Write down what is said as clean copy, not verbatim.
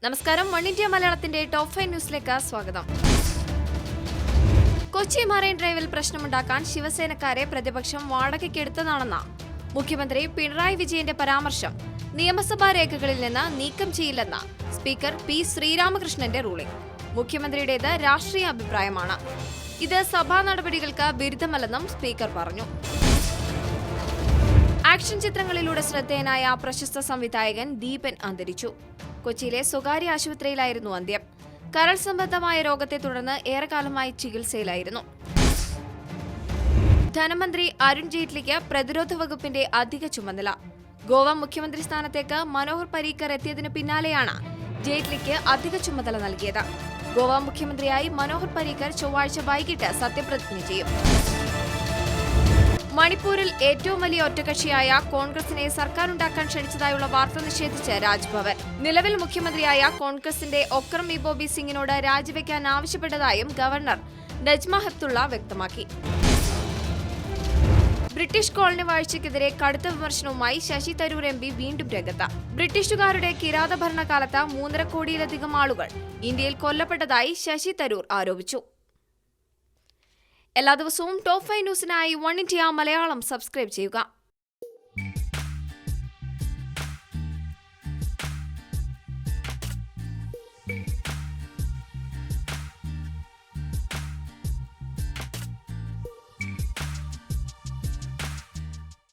നമസ്കാരം, one India മലയാളത്തിന്റെ top 5 ന്യൂസിലേക്ക് സ്വാഗതം. കൊച്ചി മറൈൻ ഡ്രൈവിൽ പ്രശ്നമുണ്ടാക്കാൻ ശിവസേനക്കാരെ പ്രതിപക്ഷം വാടകയ്ക്കെടുത്തതാണെന്ന മുഖ്യമന്ത്രി പിണറായി വിജയന്റെ പരാമർശം നിയമസഭാ രേഖകളിൽ നിന്ന് നീക്കം ചെയ്യില്ലെന്ന സ്പീക്കർ പി ശ്രീരാമകൃഷ്ണന്റെ റൂളിംഗ്. മുഖ്യമന്ത്രിയുടേത് രാഷ്ട്രീയ അഭിപ്രായമാണ്. ഇത് സഭാ നടപടികൾക്ക് വിരുദ്ധമല്ലെന്നും സ്പീക്കർ പറഞ്ഞു. ആക്ഷൻ ചിത്രങ്ങളിലൂടെ ശ്രദ്ധേയനായ പ്രശസ്ത സംവിധായകൻ ദീപൻ അന്തരിച്ചു. കൊച്ചിയിലെ സ്വകാര്യ ആശുപത്രിയിലായിരുന്നു അന്ത്യം. കരൾ സംബന്ധമായ രോഗത്തെ തുടർന്ന് ഏറെക്കാലമായി ചികിത്സയിലായിരുന്നു. ധനമന്ത്രി അരുൺ ജെയ്റ്റ്ലിക്ക് പ്രതിരോധ വകുപ്പിന്റെ അധിക ചുമതല. ഗോവ മുഖ്യമന്ത്രി സ്ഥാനത്തേക്ക് മനോഹർ പരീക്കർ എത്തിയതിനു പിന്നാലെയാണ് ജെയ്റ്റ്ലിക്ക് അധിക ചുമതല നൽകിയത്. ഗോവ മുഖ്യമന്ത്രിയായി മനോഹർ പരീക്കർ ചൊവ്വാഴ്ച വൈകിട്ട് സത്യപ്രതിജ്ഞ ചെയ്യും. മണിപ്പൂരിൽ ഏറ്റവും വലിയ ഒറ്റകക്ഷിയായ കോൺഗ്രസിനെ സർക്കാരുണ്ടാക്കാൻ ക്ഷണിച്ചതായുള്ള വാർത്ത നിഷേധിച്ച് രാജ്ഭവൻ. നിലവിൽ മുഖ്യമന്ത്രിയായ കോൺഗ്രസിന്റെ ഒക്രം ഇബോബി സിംഗിനോട് രാജിവെക്കാൻ ആവശ്യപ്പെട്ടതായും ഗവർണർ നജ്മ ഹെപ്തുള്ള വ്യക്തമാക്കി. ബ്രിട്ടീഷ് കോളനി വാഴ്ചയ്ക്കെതിരെ കടുത്ത വിമർശനവുമായി ശശി തരൂർ MP വീണ്ടും രംഗത്ത്. ബ്രിട്ടീഷുകാരുടെ കിരാത ഭരണകാലത്ത് 3.5 കോടിയിലധികം ആളുകൾ ഇന്ത്യയിൽ കൊല്ലപ്പെട്ടതായി ശശി തരൂർ ആരോപിച്ചു. എല്ലാ ദിവസവും ടോപ്പ് 5 ന്യൂസിനായി വൺ ഇന്ത്യ മലയാളം സബ്സ്ക്രൈബ് ചെയ്യുക.